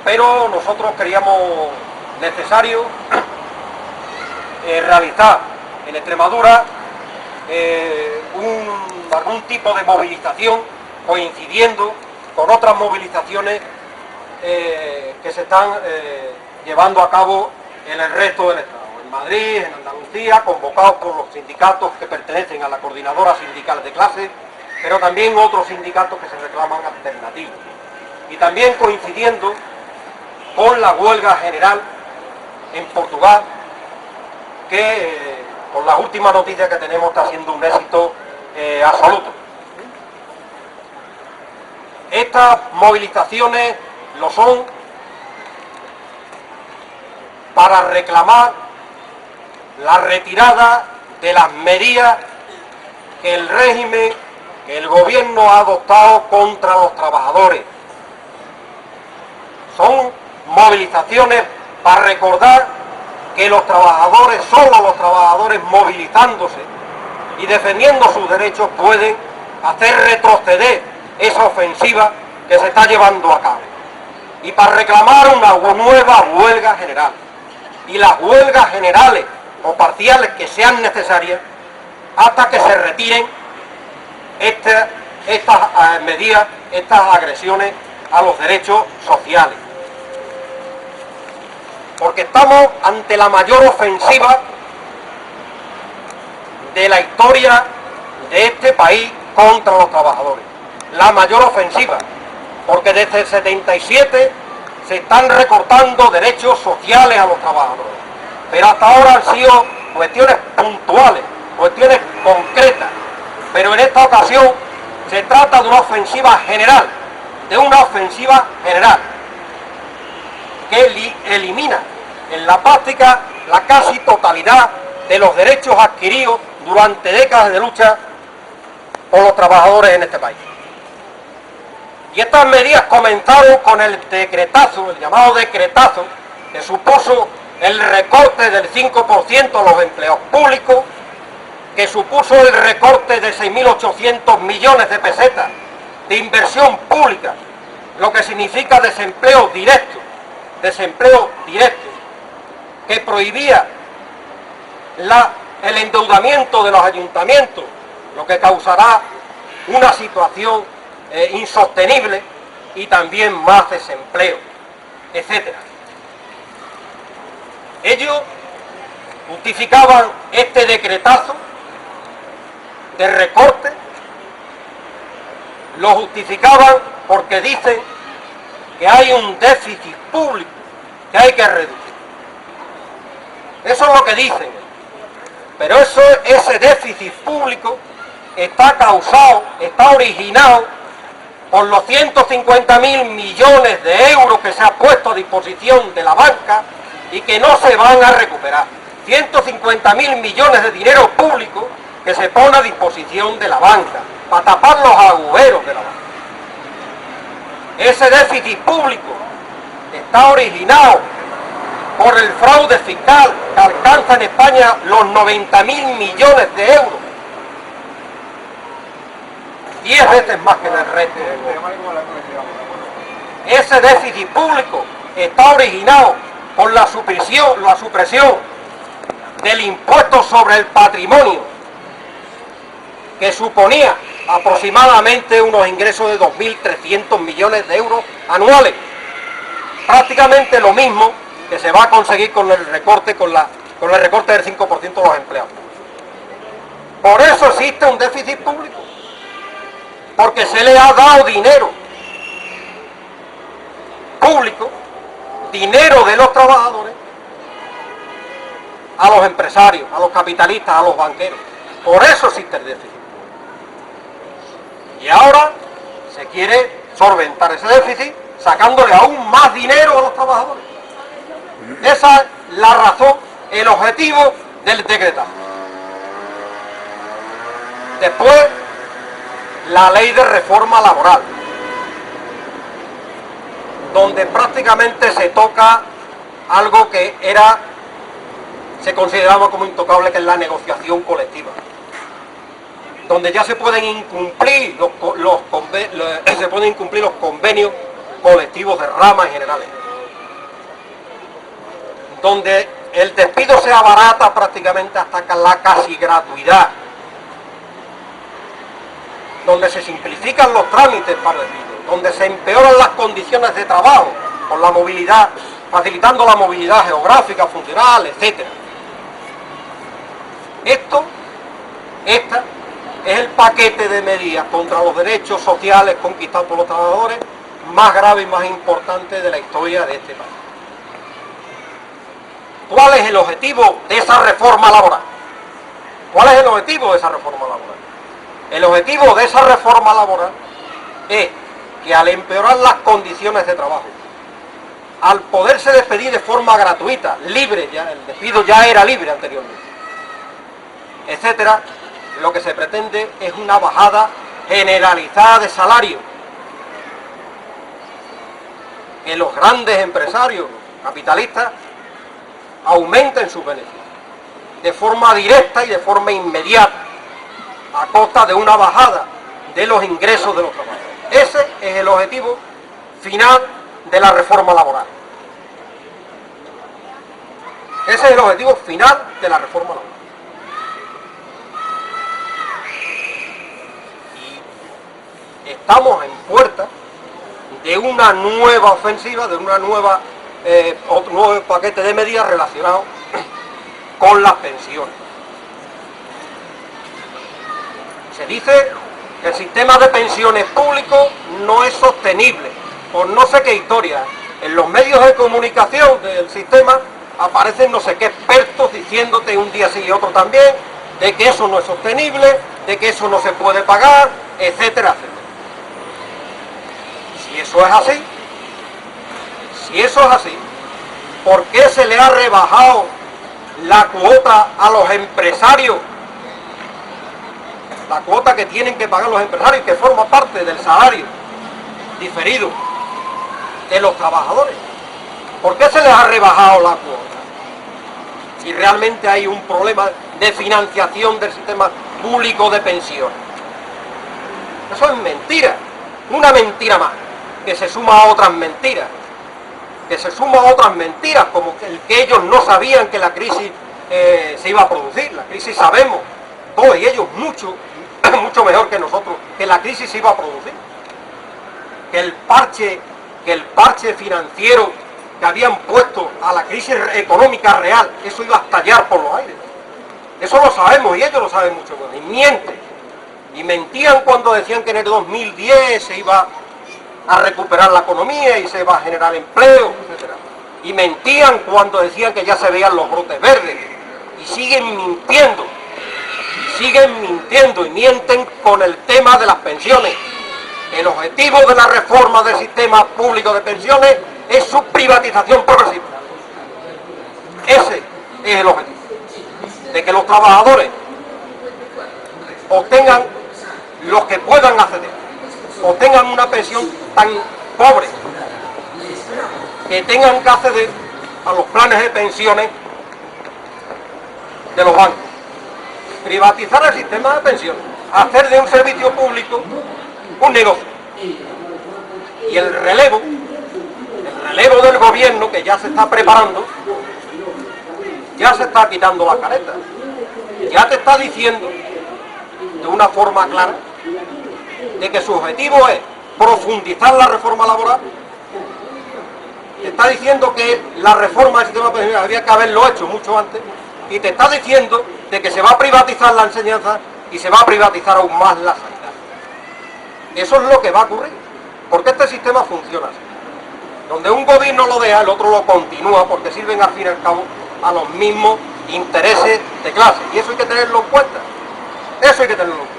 pero nosotros creíamos necesario realizar en Extremadura algún tipo de movilización coincidiendo con otras movilizaciones que se están llevando a cabo en el resto del Estado, en Madrid, en Andalucía, convocados por los sindicatos que pertenecen a la Coordinadora Sindical de Clase, pero también otros sindicatos que se reclaman alternativos. Y también coincidiendo con la huelga general en Portugal, que con las últimas noticias que tenemos está siendo un éxito absoluto. Estas movilizaciones lo son para reclamar la retirada de las medidas que el régimen, que el gobierno ha adoptado contra los trabajadores. Son movilizaciones para recordar que los trabajadores, solo los trabajadores movilizándose y defendiendo sus derechos pueden hacer retroceder esa ofensiva que se está llevando a cabo. Y para reclamar una nueva huelga general. Y las huelgas generales o parciales que sean necesarias hasta que se retiren estas medidas, estas agresiones a los derechos sociales. Porque estamos ante la mayor ofensiva de la historia de este país contra los trabajadores. La mayor ofensiva, porque desde el 77 se están recortando derechos sociales a los trabajadores. Pero hasta ahora han sido cuestiones puntuales, cuestiones concretas. Pero en esta ocasión se trata de una ofensiva general, que elimina en la práctica la casi totalidad de los derechos adquiridos durante décadas de lucha por los trabajadores en este país. Y estas medidas comenzaron con el decretazo, el llamado decretazo, que supuso el recorte del 5% a los empleos públicos, que supuso el recorte de 6.800 millones de pesetas de inversión pública, lo que significa desempleo directo, que prohibía el endeudamiento de los ayuntamientos, lo que causará una situación insostenible y también más desempleo, etc. Ellos justificaban este decretazo de recorte, lo justificaban porque dicen que hay un déficit público que hay que reducir. Eso es lo que dicen, pero ese déficit público está originado por los 150.000 millones de euros que se ha puesto a disposición de la banca y que no se van a recuperar. 150.000 millones de dinero público que se pone a disposición de la banca para tapar los agujeros de la banca. Ese déficit público está originado por el fraude fiscal que alcanza en España los 90.000 millones de euros. 10 veces más que en el resto. Ese déficit público está originado por la supresión del impuesto sobre el patrimonio, que suponía aproximadamente unos ingresos de 2.300 millones de euros anuales. Prácticamente lo mismo que se va a conseguir con el recorte, del 5% de los empleados. Por eso existe un déficit público, porque se le ha dado dinero público, dinero de los trabajadores, a los empresarios, a los capitalistas, a los banqueros. Por eso existe el déficit. Y ahora se quiere solventar ese déficit sacándole aún más dinero a los trabajadores. Esa es la razón, el objetivo del decretazo. Después, la ley de reforma laboral, donde prácticamente se toca algo que se consideraba como intocable, que es la negociación colectiva, donde ya se pueden incumplir los convenios colectivos de ramas generales. donde el despido se abarata prácticamente hasta la casi gratuidad, donde se simplifican los trámites para el despido, donde se empeoran las condiciones de trabajo con la movilidad, facilitando la movilidad geográfica, funcional, etc. Esta es el paquete de medidas contra los derechos sociales conquistados por los trabajadores más grave y más importante de la historia de este país. ¿Cuál es el objetivo de esa reforma laboral? ¿Cuál es el objetivo de esa reforma laboral? El objetivo de esa reforma laboral es que al empeorar las condiciones de trabajo, al poderse despedir de forma gratuita, libre, ya el despido ya era libre anteriormente, etcétera, lo que se pretende es una bajada generalizada de salario. Que los grandes empresarios capitalistas aumenten sus beneficios de forma directa y de forma inmediata, a costa de una bajada de los ingresos de los trabajadores. Ese es el objetivo final de la reforma laboral. Ese es el objetivo final de la reforma laboral. Y estamos en puerta de una nueva ofensiva, de una nueva otro nuevo paquete de medidas relacionado con las pensiones. Se dice que el sistema de pensiones público no es sostenible, por no sé qué historia. En los medios de comunicación del sistema aparecen no sé qué expertos diciéndote un día sí y otro también, de que eso no es sostenible, de que eso no se puede pagar, etcétera, etcétera. Si eso es así, ¿por qué se le ha rebajado la cuota a los empresarios? La cuota que tienen que pagar los empresarios, que forma parte del salario diferido de los trabajadores. ¿Por qué se les ha rebajado la cuota? Si realmente hay un problema de financiación del sistema público de pensiones. Eso es mentira, una mentira más, que se suma a otras mentiras. Como el que ellos no sabían que la crisis se iba a producir. La crisis sabemos, todos y ellos mucho mejor que nosotros, que la crisis se iba a producir. Que el parche financiero que habían puesto a la crisis económica real, eso iba a estallar por los aires. Eso lo sabemos y ellos lo saben mucho mejor. Y mienten. Y mentían cuando decían que en el 2010 se iba a recuperar la economía y se va a generar empleo, etc. Y mentían cuando decían que ya se veían los brotes verdes. Y siguen mintiendo y mienten con el tema de las pensiones. El objetivo de la reforma del sistema público de pensiones es su privatización progresiva. Ese es el objetivo. De que los trabajadores obtengan lo que puedan acceder, obtengan una pensión tan pobre que tengan que acceder a los planes de pensiones de los bancos. Privatizar el sistema de pensiones, hacer de un servicio público un negocio. Y el relevo del gobierno, que ya se está preparando, ya se está quitando la careta. Ya te está diciendo de una forma clara de que su objetivo es profundizar la reforma laboral. Te está diciendo que la reforma del sistema pensional había que haberlo hecho mucho antes, y te está diciendo de que se va a privatizar la enseñanza y se va a privatizar aún más la sanidad. Eso es lo que va a ocurrir, porque este sistema funciona así. Donde un gobierno lo deja, el otro lo continúa, porque sirven al fin y al cabo a los mismos intereses de clase. Y eso hay que tenerlo en cuenta. Eso hay que tenerlo en cuenta.